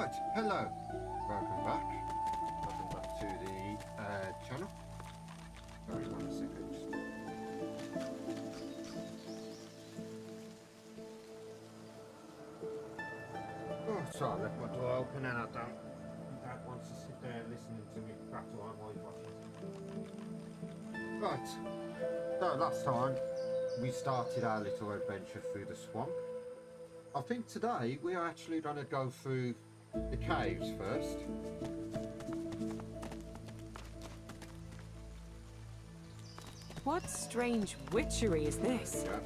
Right, hello, welcome back to the channel. Sorry, 1 second. Oh, sorry, I left my door open and I don't want to sit there listening to me rattle on my watches. Right, so last time we started our little adventure through the swamp. I think today we are actually going to go through the caves first. What strange witchery is this? Yeah.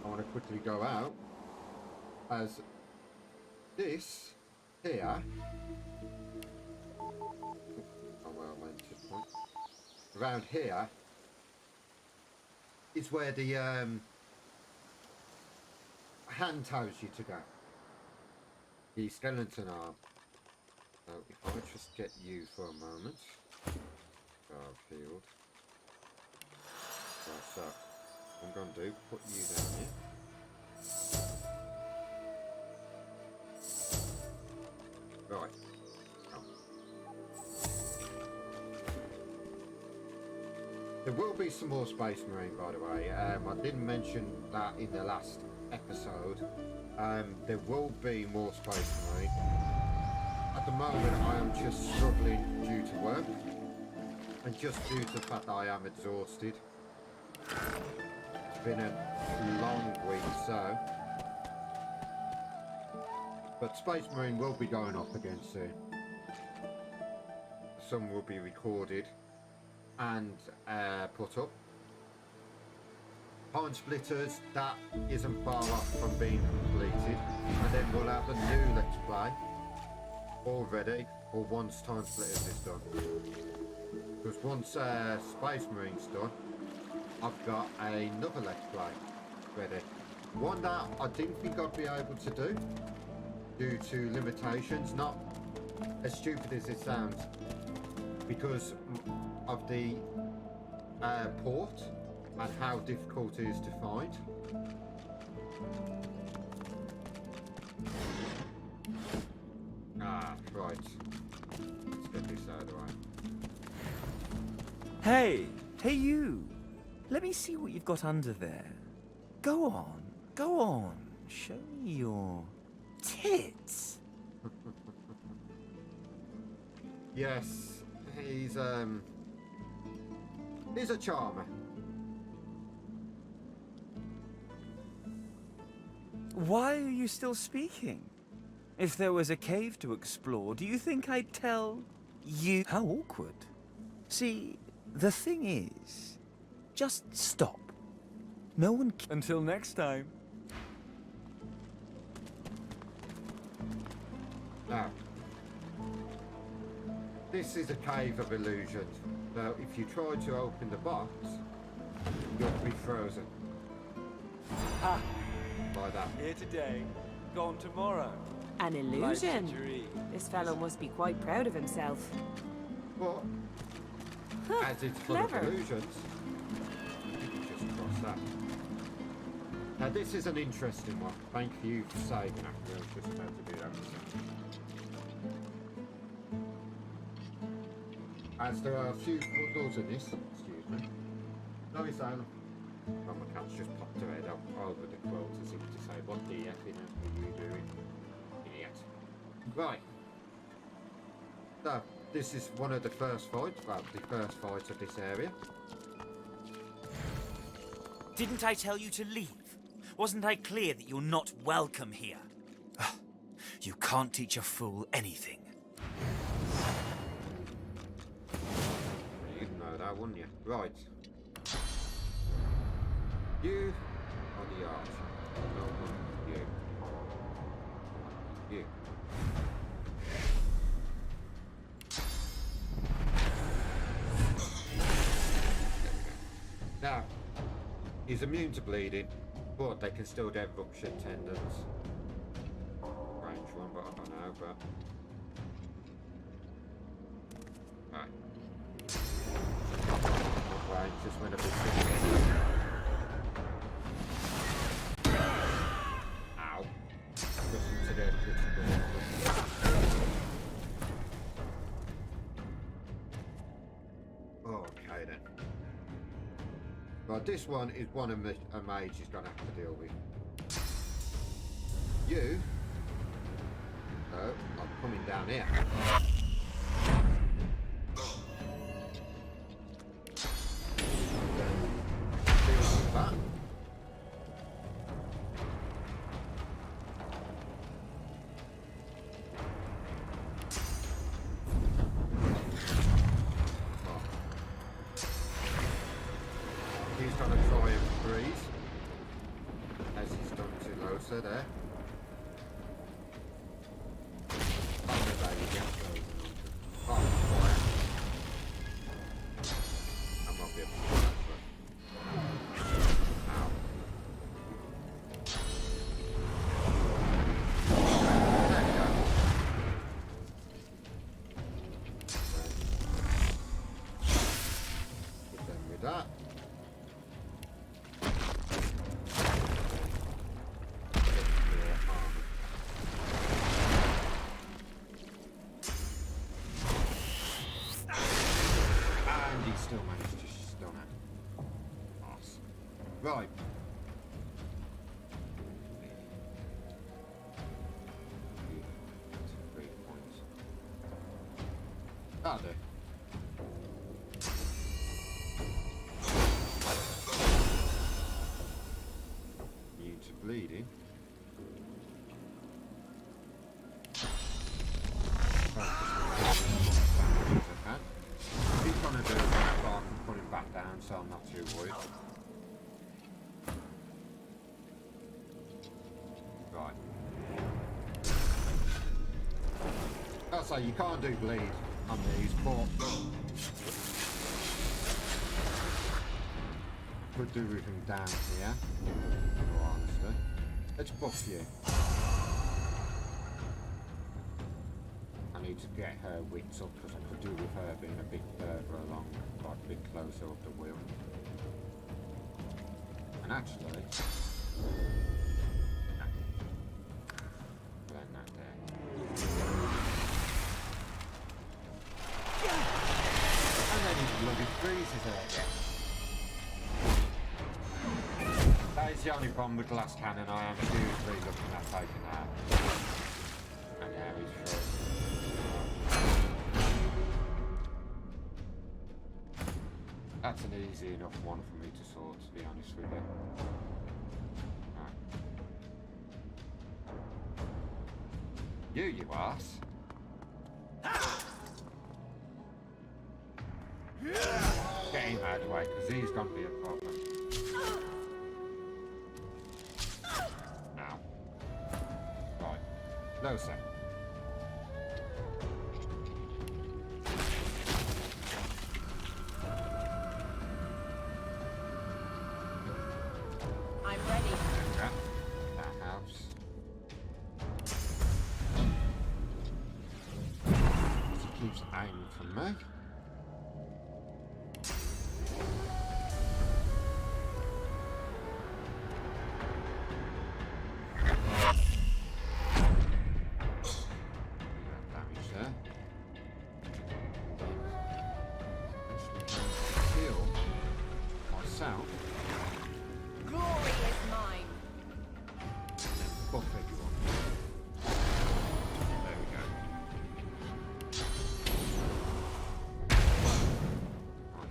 I want to quickly go out as this here. Oh well, I went to the point. Around here is where the hand tells you to go. The skeleton arm. So if I just get you for a moment. Field. Right, so what I'm going to do, put you down here. Right. Come. There will be some more Space Marine, by the way. I didn't mention that in the last episode. There will be more Space Marine. At the moment I am just struggling due to work and just due to the fact that I am exhausted. It's been a long week, so but Space Marine will be going up again soon. Some will be recorded and put up. Pine Splitters, that isn't far off from being completed, and then we'll have a new Let's Play already, or once Time Splitters is done. Because once Space Marine's done, I've got another Let's Play ready. One that I didn't think I'd be able to do due to limitations, not as stupid as it sounds, because of the port and how difficult it is to find. Right. Let's get this out of the way. Hey you! Let me see what you've got under there. Go on. Show me your tits. Yes, he's a charmer. Why are you still speaking? If there was a cave to explore, do you think I'd tell you? How awkward. See, the thing is, just stop. No one until next time. Now, this is a cave of illusions. Now, if you try to open the box, you'll be frozen. Ha! By that. Here today, gone tomorrow. An illusion. This fellow must be quite proud of himself. But as it's full of illusions, you can just cross that. Now this is an interesting one. Thank you for saving that. I was just about to do that myself. As there are a few puzzles in this, excuse me. No, it's down. Oh, my cat's just popped her head up over the quilt as if to say, what the effing are you doing? Idiot. Right. So, this is one of the first fights, well, the first fight of this area. Didn't I tell you to leave? Wasn't I clear that you're not welcome here? You can't teach a fool anything. You'd know that, wouldn't you? Right. You are the archer. No, you. You. Now, he's immune to bleeding, but they can still get ruptured tendons. Range one, but I don't know, but... Right. Range just went a bit... Okay then. Right, this one is one a mage is going to have to deal with. You? Oh, I'm coming down here. Deal with that. He's going to try and freeze, as he's done to Losa there. Oh, there you go. Oh, fire. I might be able to do that, but... Ow. There you go. Put them with that. Still managed to stun it. Awesome. Right. 3 points. That'll do. Immune to bleeding. He's gonna do that, but I can put him back down, so I'm not too worried. Right. I'll say you can't do bleed on these, but could do with him down here. In all honesty, let's buff you. I need to get her wits up because I could do with her being a bit further along, like a bit closer up the wheel. And actually, no. Then that there. And then he bloody freezes her again. That is the only problem with glass cannon. I am seriously looking at taking that. And now he's frozen. That's an easy enough one for me to sort, to be honest with you. Right. You ass. Get him out of the way, because he's going to be a problem. Now. Right. No, sir. Keeps aiming for me. Damage there. Actually, heal myself. Glory is mine. Buff everyone. There we go.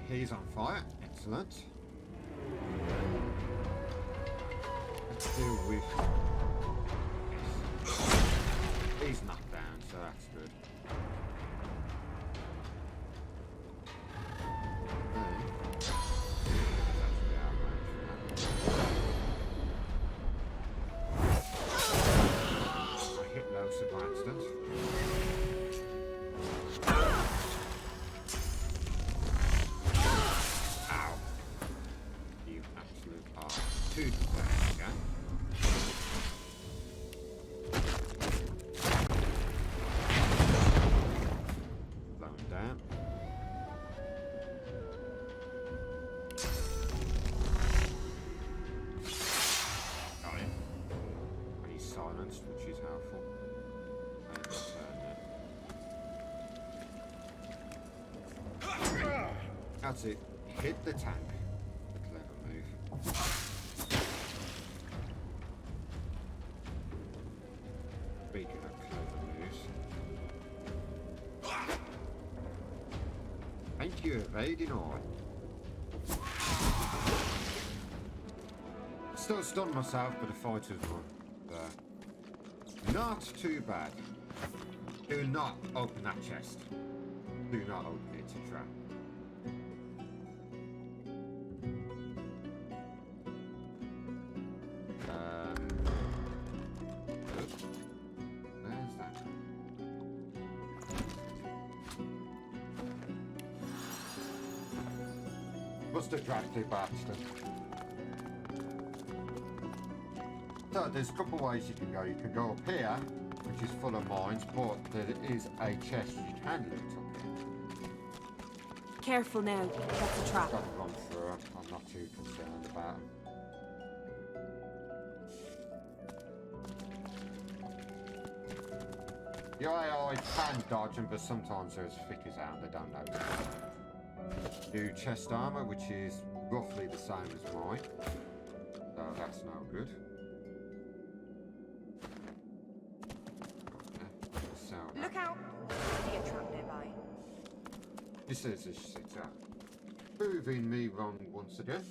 He's on fire. Excellent. Let's deal with this. He's knocked down, so that's good. Then, that's actually out of range for that. I hit Losa by accident. Two defense again. Blown down. Got him. And he's silenced, which is helpful. And turn there. That's it. hit the tank. A clever move. Speaking of clever moves. Ain't you evading all? Still stunned myself, but the fighter's won. Not too bad. Do not open that chest. Do not open it, it's a trap. Oops. There's that. Must have dragged it by accident. So there's a couple ways you can go. You can go up here, which is full of mines, but there is a chest you can loot up here. Careful now. That's a trap. Got to run through it. I'm not too concerned about them. Yeah, I can dodge them, but sometimes they're as thick as out. They don't know. New chest armor, which is roughly the same as mine. So that's no good. Look out! Be a trap nearby. This is a sitter. Proving me wrong once again.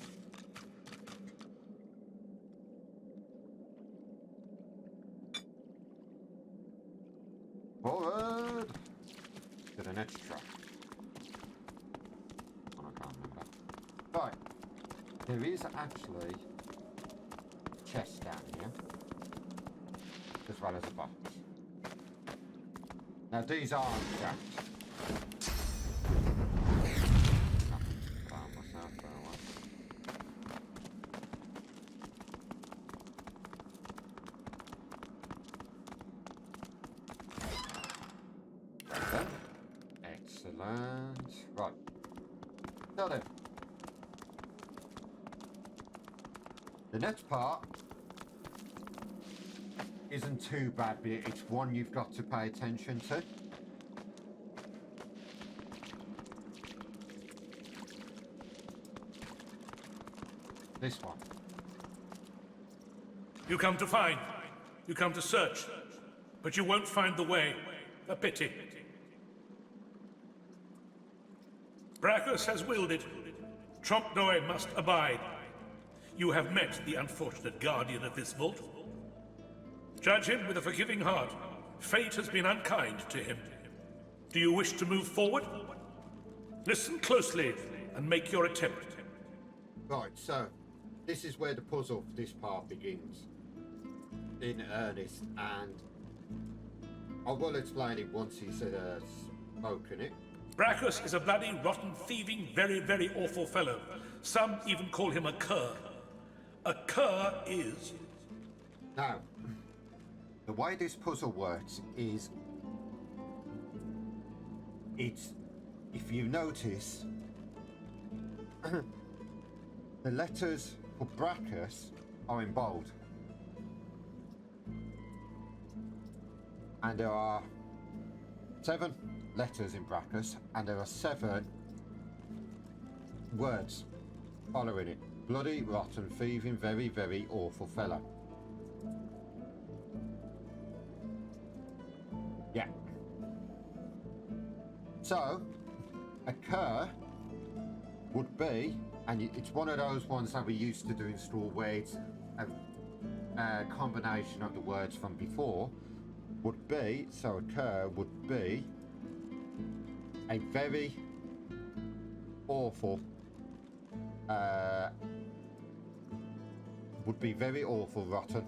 Forward! To the next trap. Oh, I can't remember. Right. There is actually a chest down here. As well as a box. Now these aren't jacked. Found myself there once. Excellent. Right. Now then. The next part isn't too bad, but it's one you've got to pay attention to. This one. You come to find, you come to search, but you won't find the way. A pity. Brachus has willed it. Trompnoy must abide. You have met the unfortunate guardian of this vault. Judge him with a forgiving heart. Fate has been unkind to him. Do you wish to move forward? Listen closely and make your attempt. Right, so this is where the puzzle for this part begins. In earnest, and I will explain it once he's spoken it. Brachus is a bloody, rotten, thieving, very, very awful fellow. Some even call him a cur. A cur is... Now, the way this puzzle works is, it's, if you notice, the letters for Brachus are in bold. And there are 7 letters in Brachus, and there are 7 words following it. Bloody, rotten, thieving, very, very awful fella. Yeah. So, a cur would be, and it's one of those ones that we used to do in school where it's a combination of the words from before, would be, so a cur would be a very awful, would be very awful rotten,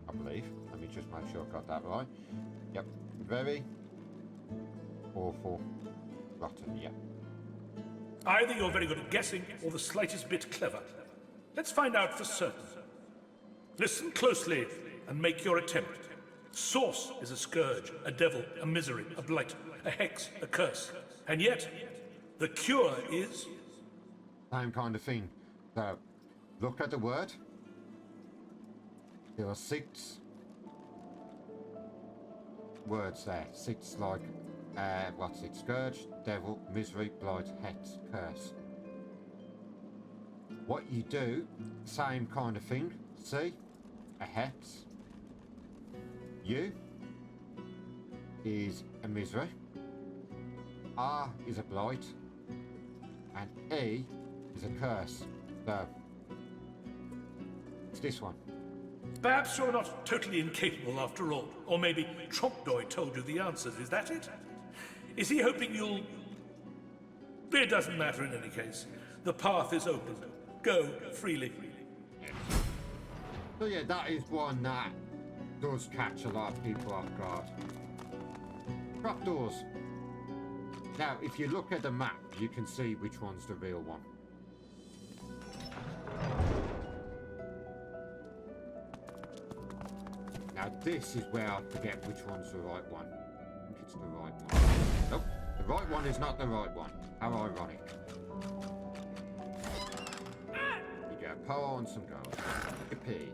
I believe. Let me just make sure I got that right. Yep, very awful rotten, yeah. Either you're very good at guessing or the slightest bit clever. Let's find out for certain. Listen closely and make your attempt. Source is a scourge, a devil, a misery, a blight, a hex, a curse. And yet, the cure is... Same kind of thing. So, look at the word. There are 6 words there. 6 like What's it? Scourge, Devil, Misery, Blight, Hex, Curse. What you do, same kind of thing. See? A Hex. U is a Misery. R is a Blight. And E is a Curse. So, it's this one. Perhaps you're not totally incapable after all. Or maybe Trompdoy told you the answers, is that it? Is he hoping you'll... It doesn't matter in any case. The path is open. Go freely. So yeah, that is one that does catch a lot of people off guard. Trapdoors. Now, if you look at the map, you can see which one's the real one. Now, this is where I forget which one's the right one. I think it's the right one. Nope, the right one is not the right one. How ironic. You get a pearl and some gold. A P.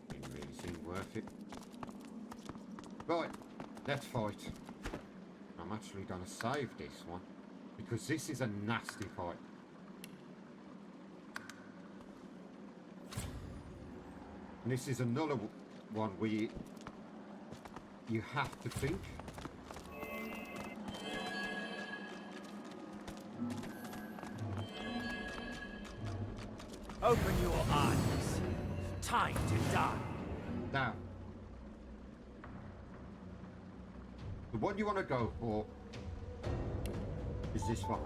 Didn't really seem worth it. Right, let's fight. I'm actually going to save this one, because this is a nasty fight. And this is another one where you have to think. Open your eyes. Time to die. Now, the one you want to go for is this one.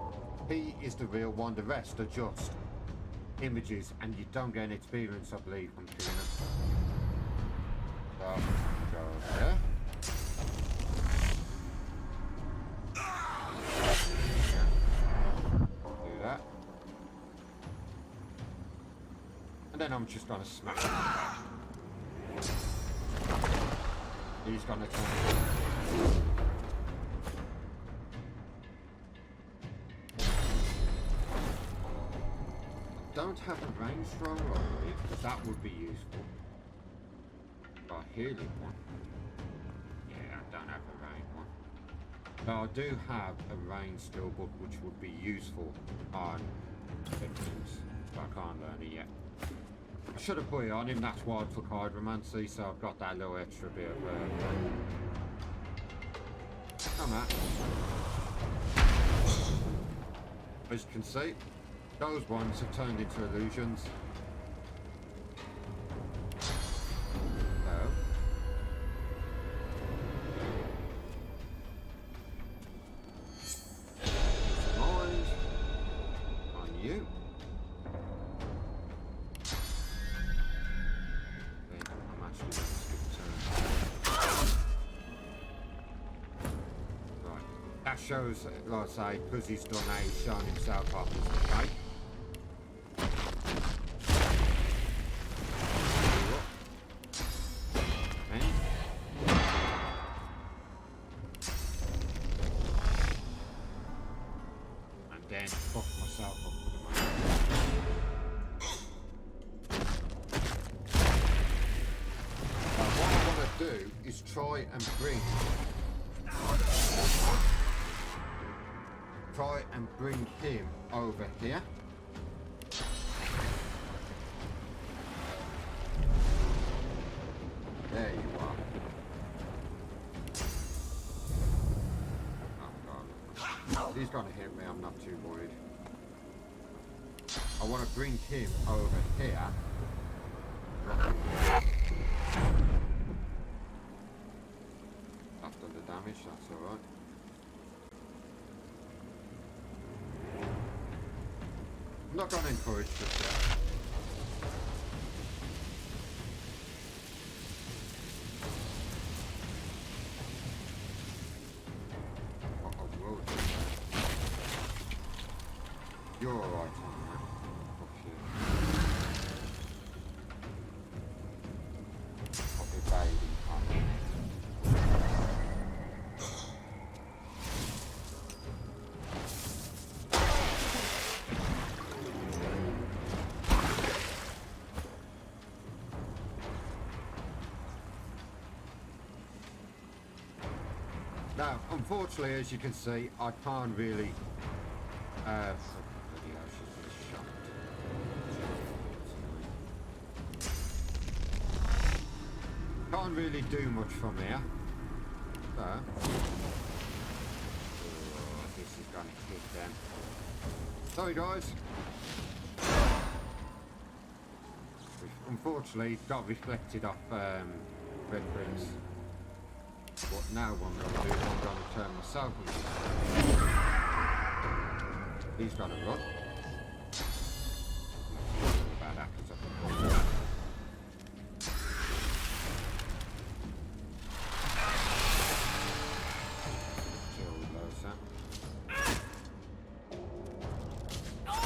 He is the real one, the rest are just images, and you don't get any experience, I believe, from killing them. So, go there. Do that. And then I'm just gonna smash him. He's gonna turn. Don't have a range thrower on me, because that would be useful. But a healing one. Yeah, I don't have a range one. But I do have a range skill book which would be useful on victims, but I can't learn it yet. I should have put it on him, that's why I took Hydromancy, so I've got that little extra bit of come at. As you can see, those ones have turned into illusions. Mind on you. Then I'm actually going to skip a turn. Right. That shows, like I say, because he's done A, he's shown himself off as the fake. Try and bring him over here. There you are. Oh God. He's gonna hit me, I'm not too worried. I want to bring him over here. After the damage, that's alright. I'm not going to encourage this yet. What I will do. You're alright on that. Fuck you. I'll be evading on it. Now, unfortunately, as you can see, I can't really... bloody hell, she's been shot. Can't really do much from here. So... Oh, this is gonna hit them. Sorry, guys. Unfortunately, it got reflected off red bricks. But now what I'm going to do is I'm going to turn myself on. He's going to run. About that, 'cause I can pull that. Kill those,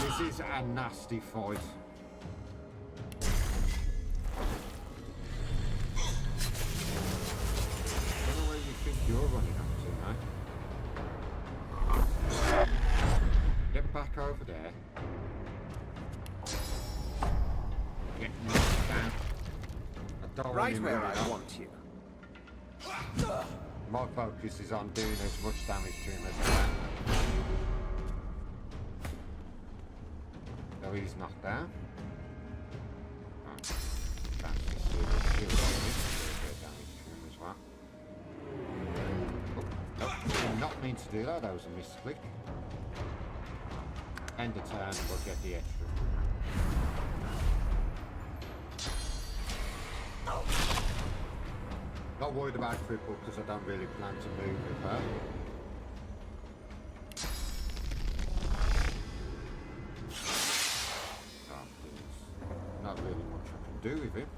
This is a nasty fight. You're running up to now. Get back over there. Get knocked down. I don't want Right him where running I up. want you. My focus is on doing as much damage to him as I can. So he's knocked down. Right. That's just do a shield on him. Do a bit of damage to him as well. Did not mean to do that, that was a misclick. End the turn and we'll get the extra. Not worried about cripple because I don't really plan to move with her. Oh, there's not really much I can do with him.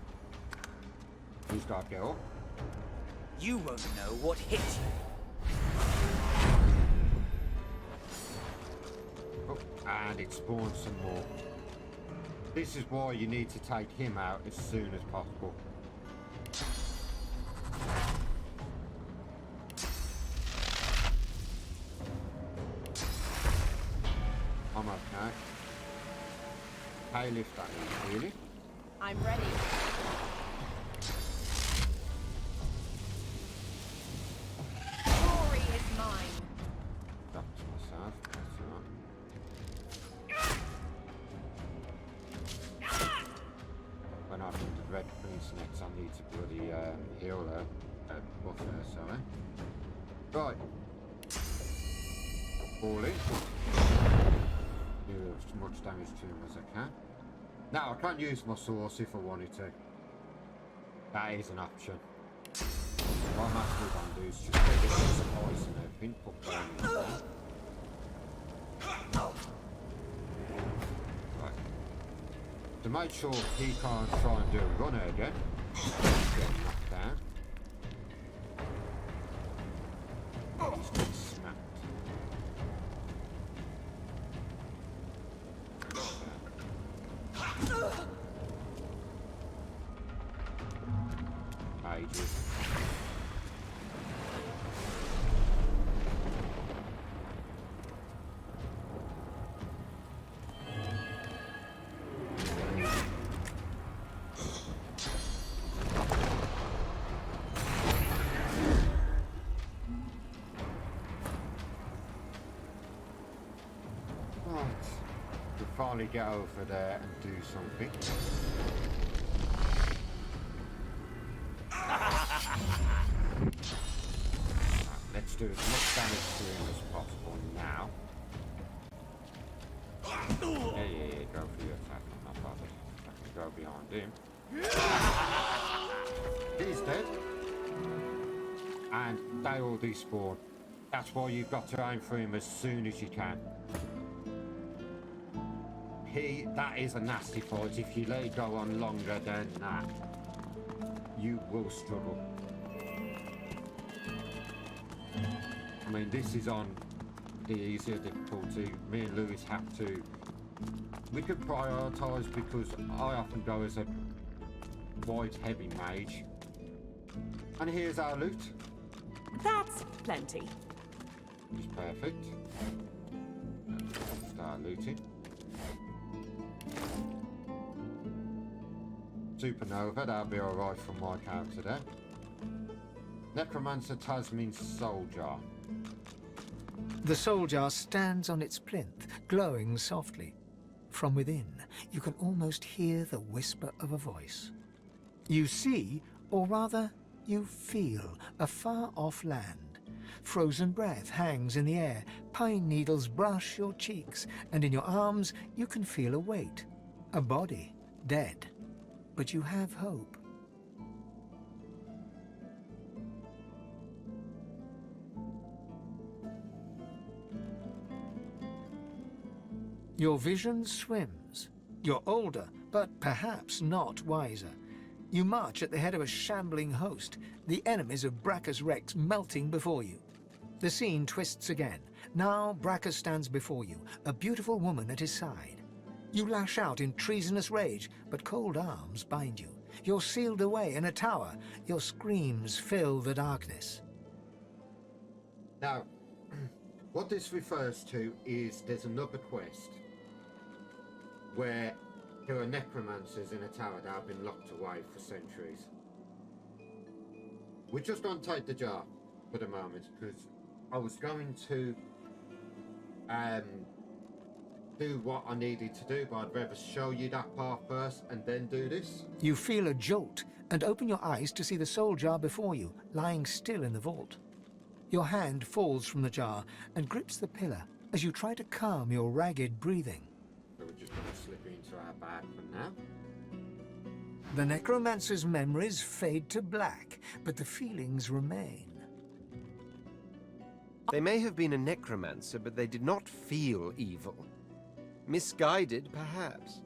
He's got to go up. You won't know what hit you. Oh, and it spawns some more. This is why you need to take him out as soon as possible. I'm okay. Hey, lift that in, really? I'm ready. Glory is mine. Back to myself, that's alright. When I do the red prince next, I need to bloody heal her. Buff her, sorry. Right. Fall in. Do as much damage to him as I can. Now, I can't use my source if I wanted to. That is an option. What I'm actually going to do is just take it some ice and everything, put down in there. Right. To make sure he can't try and do a runner again, get him knocked down. He's getting smacked. Ages. Right. We'll finally get over there and do something. Let's do as much damage to him as possible now. Yeah, go for your attack, I'm not bothered. I can go behind him. He's dead. And they all despawn. That's why you've got to aim for him as soon as you can. That is a nasty fight. If you let it go on longer than that, you will struggle. I mean, this is on the easier difficulty. Me and Lewis have to... We could prioritise because I often go as a white heavy mage. And here's our loot. That's plenty. Which is perfect. Start looting. Supernova, that'll be alright for my character there. Necromancer Tasmin's soul jar. The soul jar stands on its plinth, glowing softly. From within, you can almost hear the whisper of a voice. You see, or rather, you feel a far-off land. Frozen breath hangs in the air, pine needles brush your cheeks, and in your arms you can feel a weight. A body, dead. But you have hope. Your vision swims. You're older, but perhaps not wiser. You march at the head of a shambling host, the enemies of Brachus Rex melting before you. The scene twists again. Now Brachus stands before you, a beautiful woman at his side. You lash out in treasonous rage, but cold arms bind you. You're sealed away in a tower. Your screams fill the darkness. Now, what this refers to is there's another quest where there are necromancers in a tower that have been locked away for centuries. We're just going to take the jar for the moment because I was going to do what I needed to do, but I'd rather show you that part first and then do this. You feel a jolt and open your eyes to see the soul jar before you, lying still in the vault. Your hand falls from the jar and grips the pillar as you try to calm your ragged breathing. So we're just going to slip it into our bag for now. The necromancer's memories fade to black, but the feelings remain. They may have been a necromancer, but they did not feel evil. Misguided, perhaps.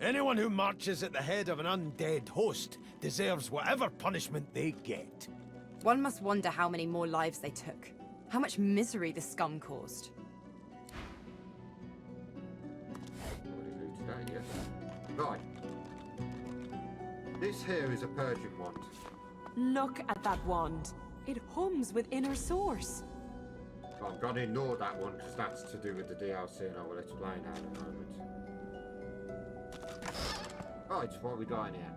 Anyone who marches at the head of an undead host deserves whatever punishment they get. One must wonder how many more lives they took. How much misery the scum caused. Already looted that, yes. Right. This here is a Persian wand. Look at that wand. It hums with inner source. I'm going to ignore that one because that's to do with the DLC and I will explain how in a moment. Right, what we got in here?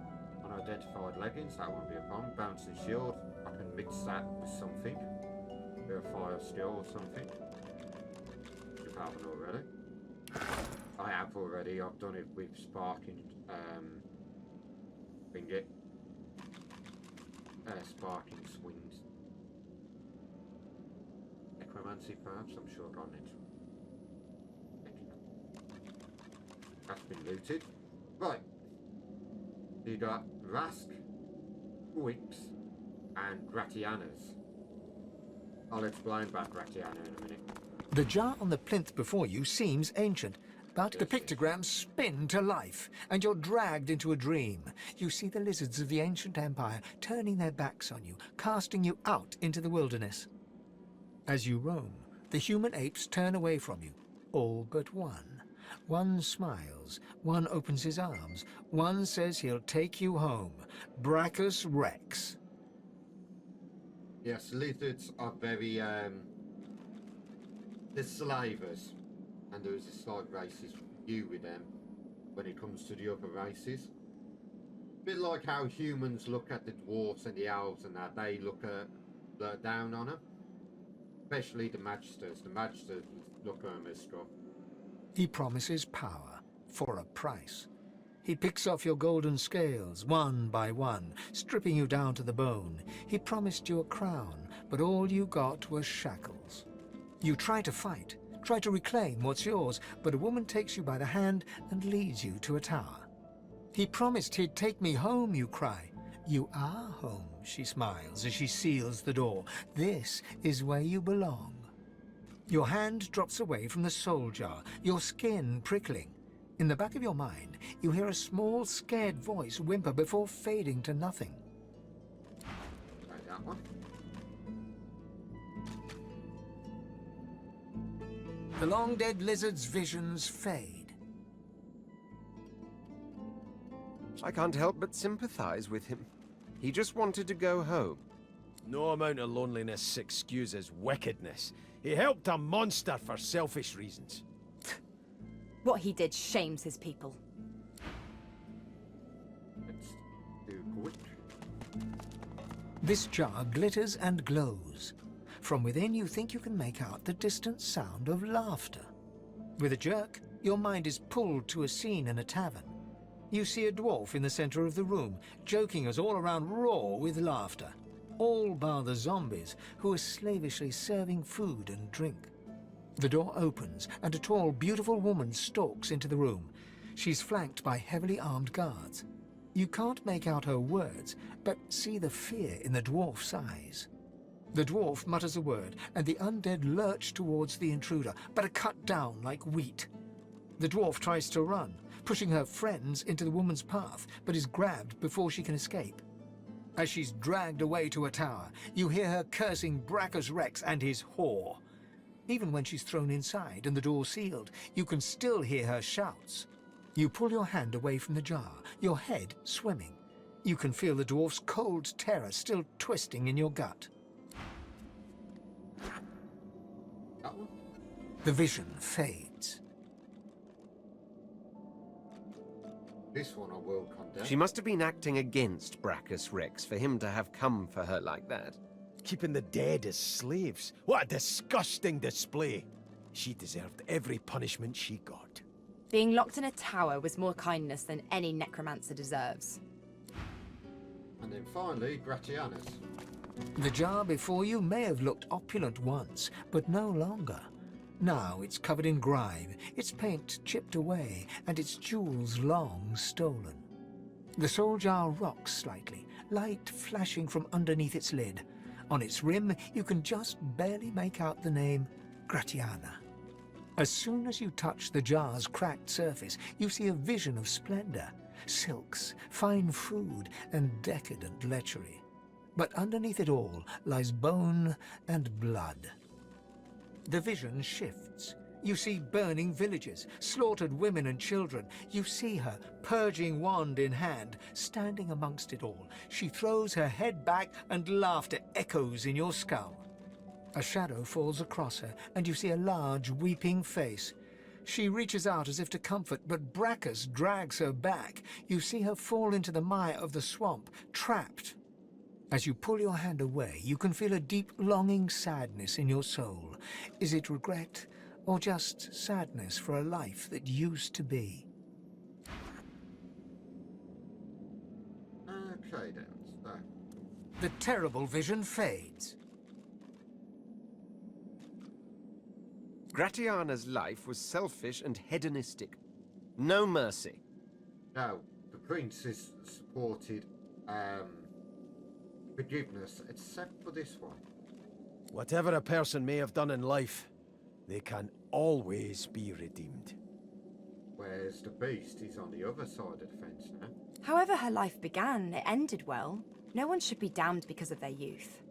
Unidentified leggings, that won't be a problem. Bouncing shield, I can mix that with something. Bit of fire steel or something. If I haven't already. I have already, I've done it with sparking thingy. Sparking swings. Necromancy perhaps, I'm sure I've got it. That's been looted. Right. You got Rask, Wix, and Gratianas. I'll explain about Gratiana in a minute. The jar on the plinth before you seems ancient, but the pictograms spin to life, and you're dragged into a dream. You see the lizards of the ancient empire turning their backs on you, casting you out into the wilderness. As you roam, the human apes turn away from you, all but one. One smiles, one opens his arms, one says he'll take you home. Brachus Rex. Yes, lizards are very, they're slavers, and there is a slight racist view with them when it comes to the other races. A bit like how humans look at the dwarves and the elves and that, they look down on them. Especially the magisters. The magisters look at them as stuff. He promises power for a price. He picks off your golden scales one by one, stripping you down to the bone. He promised you a crown, but all you got was shackles. You try to fight, try to reclaim what's yours, but a woman takes you by the hand and leads you to a tower. He promised he'd take me home, you cry. You are home, she smiles as she seals the door. This is where you belong. Your hand drops away from the soul jar, your skin prickling. In the back of your mind, you hear a small, scared voice whimper before fading to nothing. Like that one. The long-dead lizard's visions fade. I can't help but sympathize with him. He just wanted to go home. No amount of loneliness excuses wickedness. He helped a monster for selfish reasons. What he did shames his people. Let's do quick. This jar glitters and glows. From within, you think you can make out the distant sound of laughter. With a jerk, your mind is pulled to a scene in a tavern. You see a dwarf in the center of the room, joking us all around roar with laughter. All bar the zombies, who are slavishly serving food and drink. The door opens, and a tall, beautiful woman stalks into the room. She's flanked by heavily armed guards. You can't make out her words, but see the fear in the dwarf's eyes. The dwarf mutters a word, and the undead lurch towards the intruder, but are cut down like wheat. The dwarf tries to run, pushing her friends into the woman's path, but is grabbed before she can escape. As she's dragged away to a tower, you hear her cursing Brachus Rex and his whore. Even when she's thrown inside and the door sealed, you can still hear her shouts. You pull your hand away from the jar, your head swimming. You can feel the dwarf's cold terror still twisting in your gut. That one? The vision fades. This one I will condemn. She must have been acting against Brachus Rex for him to have come for her like that. Keeping the dead as slaves. What a disgusting display. She deserved every punishment she got. Being locked in a tower was more kindness than any necromancer deserves. And then finally, Gratianus. The jar before you may have looked opulent once, but no longer. Now it's covered in grime, its paint chipped away, and its jewels long stolen. The soul jar rocks slightly, light flashing from underneath its lid. On its rim, you can just barely make out the name Gratiana. As soon as you touch the jar's cracked surface, you see a vision of splendor, silks, fine food, and decadent lechery. But underneath it all lies bone and blood. The vision shifts. You see burning villages, slaughtered women and children. You see her, purging wand in hand, standing amongst it all. She throws her head back and laughter echoes in your skull. A shadow falls across her, and you see a large, weeping face. She reaches out as if to comfort, but Brachus drags her back. You see her fall into the mire of the swamp, trapped. As you pull your hand away, you can feel a deep, longing sadness in your soul. Is it regret, or just sadness for a life that used to be? Okay then, so... The terrible vision fades. Gratiana's life was selfish and hedonistic. No mercy. Now, the princess supported forgiveness, except for this one. Whatever a person may have done in life, they can always be redeemed. Whereas the beast is on the other side of the fence now. However her life began, it ended well. No one should be damned because of their youth.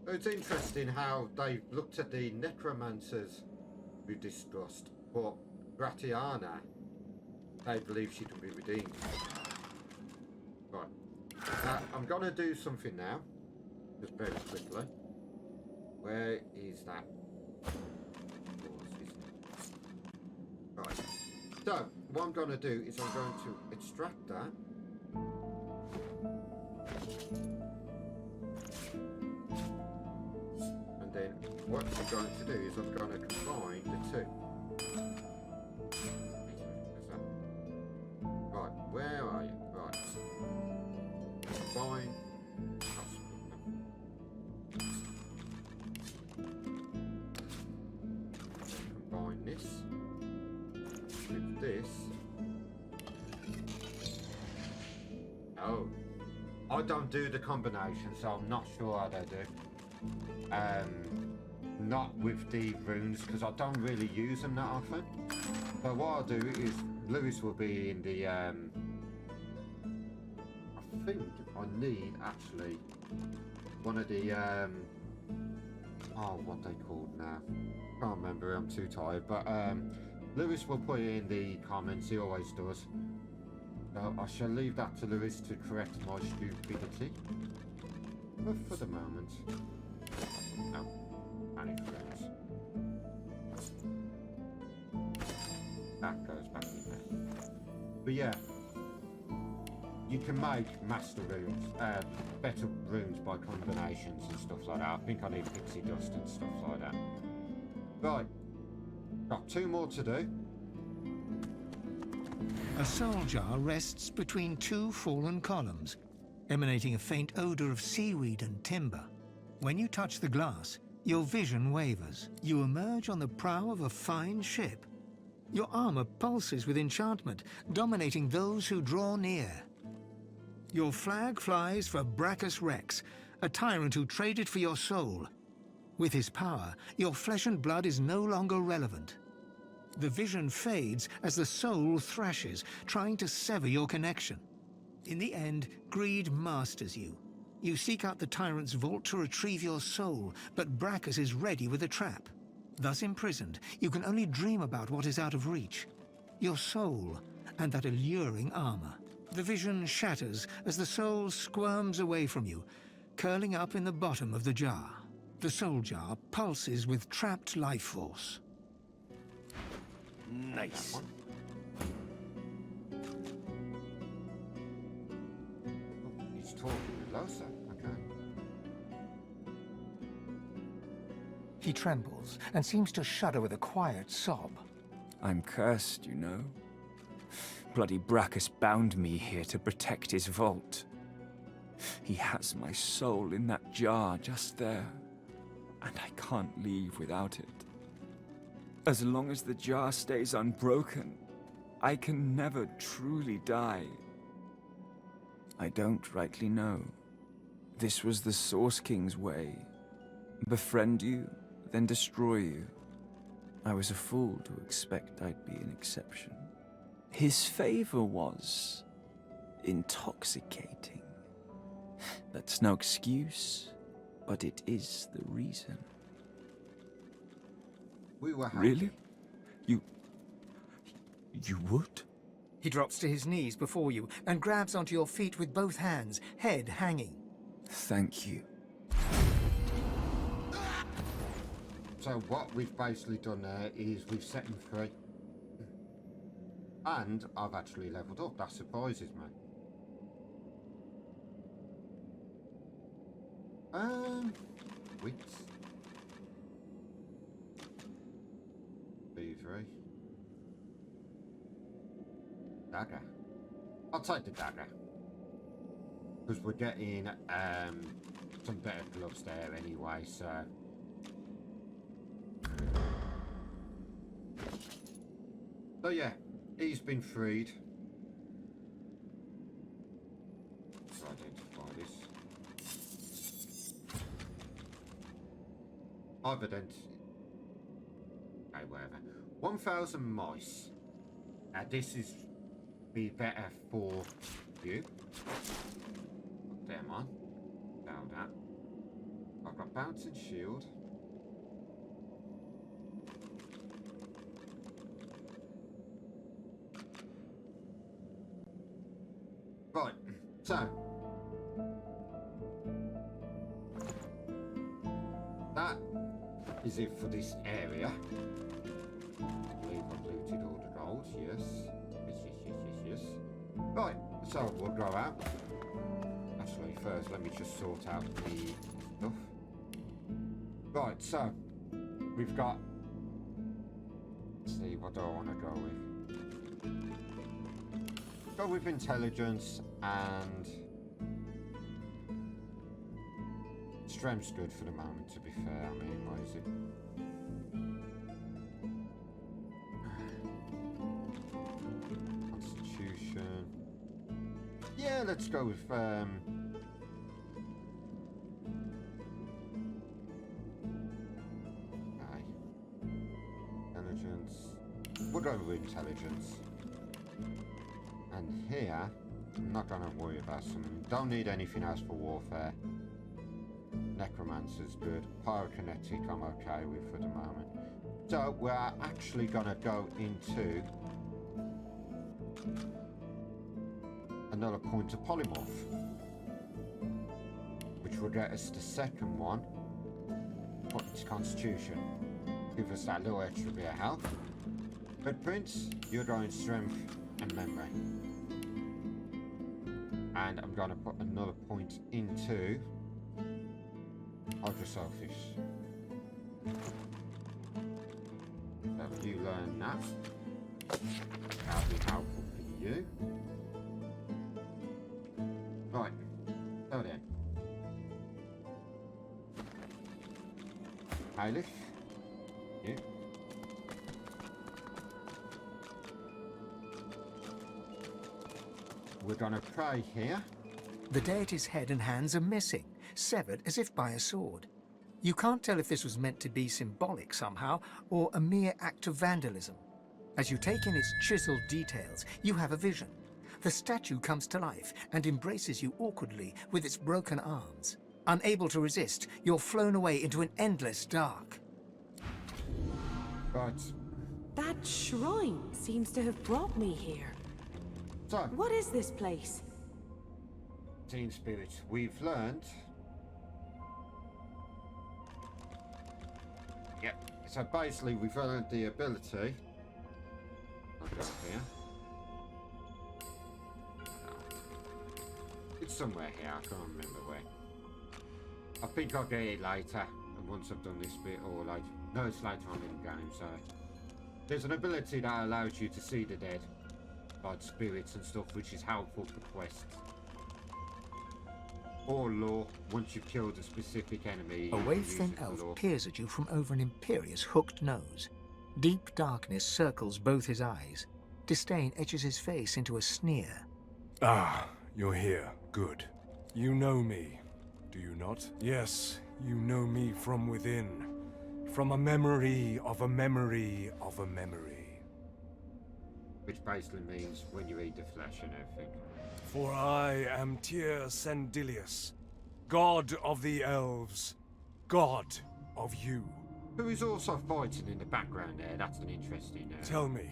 It's interesting how they looked at the necromancers with distrust, but Gratiana, they believe she can be redeemed. Right. I'm gonna do something now. Just very quickly. Where is that? Right. So, what I'm gonna do is I'm going to extract that. And then what I'm going to do is I'm going to combine the two. Right, where are you? Right. Combine. Combine this with this. Oh, I don't do the combination, so I'm not sure how they do. Not with the runes, because I don't really use them that often. So what I'll do is Lewis will be in the I think I need actually one of the oh, what they called now, can't remember, I'm too tired, but Lewis will put it in the comments, he always does. So I shall leave that to Lewis to correct my stupidity, but for the moment, no, any friends. That goes back in there. But yeah, you can make master runes, better runes by combinations and stuff like that. I think I need pixie dust and stuff like that. Right, got 2 more to do. A soul jar rests between 2 fallen columns, emanating a faint odor of seaweed and timber. When you touch the glass, your vision wavers. You emerge on the prow of a fine ship. Your armor pulses with enchantment, dominating those who draw near. Your flag flies for Brachus Rex, a tyrant who traded for your soul. With his power, your flesh and blood is no longer relevant. The vision fades as the soul thrashes, trying to sever your connection. In the end, greed masters you. You seek out the tyrant's vault to retrieve your soul, but Brachus is ready with a trap. Thus imprisoned, you can only dream about what is out of reach. Your soul and that alluring armor. The vision shatters as the soul squirms away from you, curling up in the bottom of the jar. The soul jar pulses with trapped life force. Nice. He's talking with Losa. Okay. He trembles and seems to shudder with a quiet sob. I'm cursed, you know. Bloody Brachus bound me here to protect his vault. He has my soul in that jar just there, and I can't leave without it. As long as the jar stays unbroken, I can never truly die. I don't rightly know. This was the Source King's way. Befriend you, then destroy you. I was a fool to expect I'd be an exception. His favor was intoxicating. That's no excuse, but it is the reason. We were happy. Really? You would? He drops to his knees before you and grabs onto your feet with both hands, head hanging. Thank you. So what we've basically done there is we've set him free. And I've actually leveled up. That surprises me. Wits. B3. Dagger. I'll take the dagger. Because we're getting some better gloves there anyway, so... So yeah, he's been freed. Let's identify this. I've identified... Okay, whatever. 1,000 mice. Now this is be better for you. Put them on. Now that. I've got bouncing shield. Right, so that is it for this area. I believe I've looted all the gold, yes. Yes. Right, so we'll go out. Actually, first let me just sort out the stuff. Right, so we've got. Let's see, what do I want to go with? Go with intelligence and strength's good for the moment, to be fair. I mean, what is it? Constitution. Yeah, let's go with okay. Intelligence. We'll go with intelligence. And here, I'm not going to worry about some. Don't need anything else for warfare. Necromancer's good. Pyrokinetic, I'm okay with for the moment. So we're actually going to go into another point of polymorph, which will get us the second one. Put into Constitution. Give us that little extra bit of health. Red Prince, you're going strength and memory. And I'm going to put another point into Hydroselfish. So you learn that. That'll be helpful for you. Right. So then. Bailiff. You. We're gonna pray here. The deity's head and hands are missing, severed as if by a sword. You can't tell if this was meant to be symbolic somehow, or a mere act of vandalism. As you take in its chiseled details, you have a vision. The statue comes to life and embraces you awkwardly with its broken arms. Unable to resist, you're flown away into an endless dark. Right. That shrine seems to have brought me here. So, What is this place? Teen Spirit, we've learned. Yep. So basically, we've learned the ability. I'll go here. It's somewhere here. I can't remember where. I think I'll get it later. And once I've done this bit, or like, no, it's later on in the game. So there's an ability that allows you to see the dead, like spirits and stuff, which is helpful for quests. Or lore, once you've killed a specific enemy. A you wave can use thin it for elf lore. peers at you from over an imperious hooked nose. Deep darkness circles both his eyes. Disdain etches his face into a sneer. Ah, you're here. Good. You know me, do you not? Yes, you know me from within. From a memory of a memory of a memory. Which basically means when you eat the flesh and everything. For I am Tyr Sendilius, god of the elves, god of you. Who is also fighting in the background there. That's an interesting... Tell me,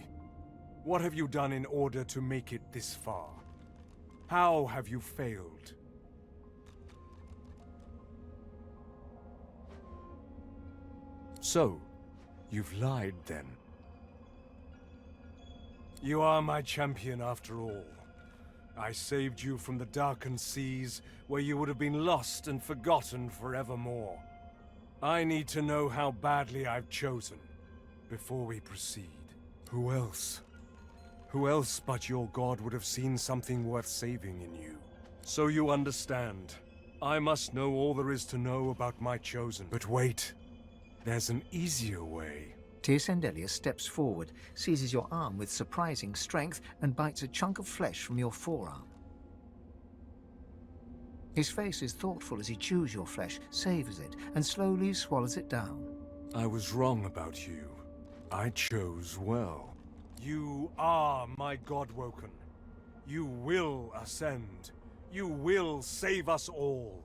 what have you done in order to make it this far? How have you failed? So, you've lied then. You are my champion after all. I saved you from the darkened seas where you would have been lost and forgotten forevermore. I need to know how badly I've chosen before we proceed. Who else? Who else but your god would have seen something worth saving in you? So you understand. I must know all there is to know about my chosen. But wait, there's an easier way. Tyr Sendelius steps forward, seizes your arm with surprising strength, and bites a chunk of flesh from your forearm. His face is thoughtful as he chews your flesh, savors it, and slowly swallows it down. I was wrong about you. I chose well. You are my Godwoken. You will ascend. You will save us all.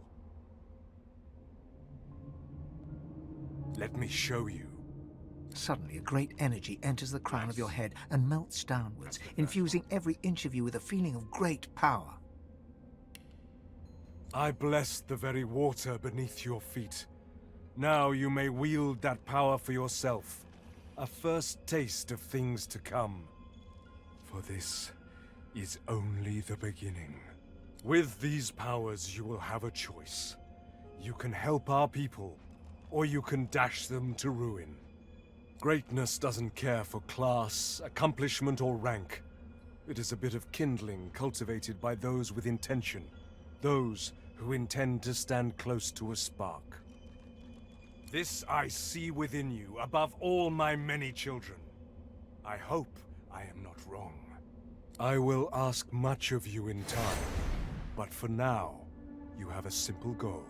Let me show you. Suddenly, a great energy enters the crown of your head and melts downwards, infusing every inch of you with a feeling of great power. I bless the very water beneath your feet. Now you may wield that power for yourself. A first taste of things to come. For this is only the beginning. With these powers, you will have a choice. You can help our people, or you can dash them to ruin. Greatness doesn't care for class, accomplishment, or rank. It is a bit of kindling cultivated by those with intention. Those who intend to stand close to a spark. This I see within you, above all my many children. I hope I am not wrong. I will ask much of you in time, but for now, you have a simple goal.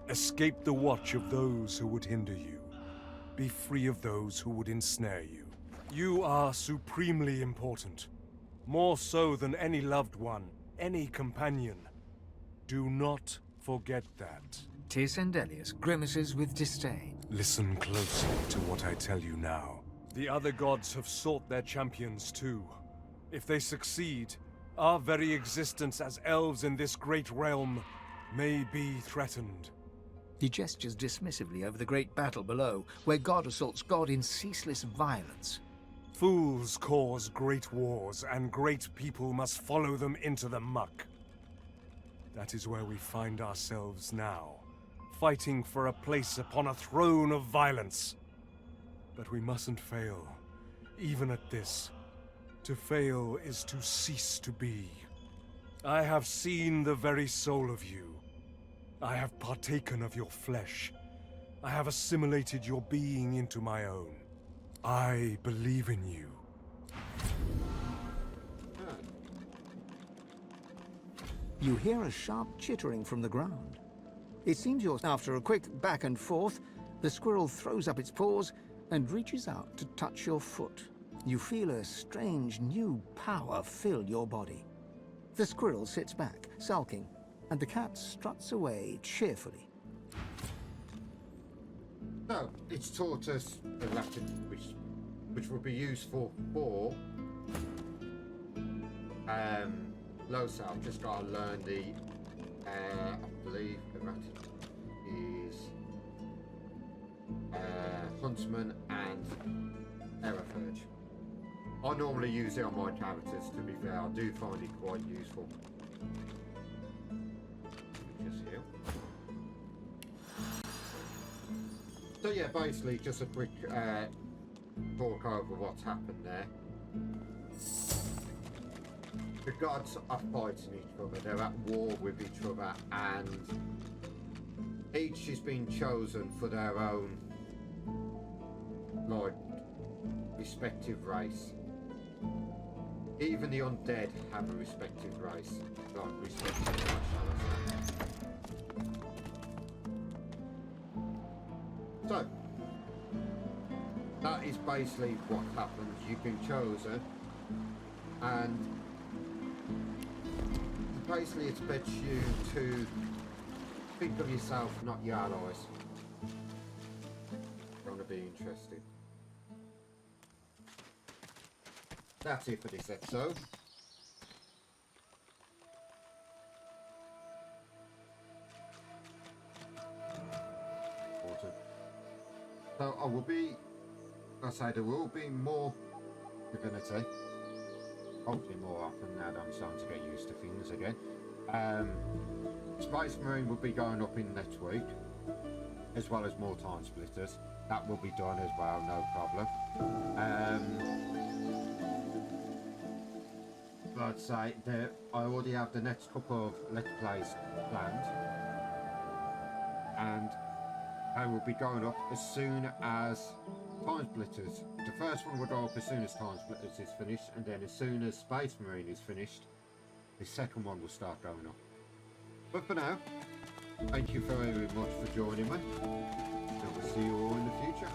Escape the watch of those who would hinder you. Be free of those who would ensnare you. You are supremely important. More so than any loved one, any companion. Do not forget that. Tyr Sendelius grimaces with disdain. Listen closely to what I tell you now. The other gods have sought their champions too. If they succeed, our very existence as elves in this great realm may be threatened. He gestures dismissively over the great battle below, where God assaults God in ceaseless violence. Fools cause great wars, and great people must follow them into the muck. That is where we find ourselves now, fighting for a place upon a throne of violence. But we mustn't fail, even at this. To fail is to cease to be. I have seen the very soul of you. I have partaken of your flesh. I have assimilated your being into my own. I believe in you. You hear a sharp chittering from the ground. It seems you're after a quick back and forth. The squirrel throws up its paws and reaches out to touch your foot. You feel a strange new power fill your body. The squirrel sits back, sulking, and the cat struts away cheerfully. So, it's taught us the Latin, which will be useful for Losa. I've just got to learn the, I believe the Latin is Huntsman and Hereford. I normally use it on my characters, to be fair. I do find it quite useful. Just here. So yeah, basically just a quick talk over what's happened there. The gods are fighting each other, they're at war with each other, and each has been chosen for their own, like, respective race. Even the undead have a respective race, like respective race, shall I say. So, that is basically what happens. You've been chosen, and basically expects you to think of yourself, not your allies. Gonna be interesting. That's it for this episode. So I will be, I say there will be more Divinity. Hopefully more often now that I'm starting to get used to things again. Space Marine will be going up in next week, as well as more Time Splitters. That will be done as well, no problem. But I'd say that I already have the next couple of Let's Plays planned, and I will be going up as soon as Time Splitters. The first one will go up as soon as Time Splitters is finished, and then as soon as Space Marine is finished, the second one will start going up. But for now, thank you very much for joining me, and we'll see you all in the future.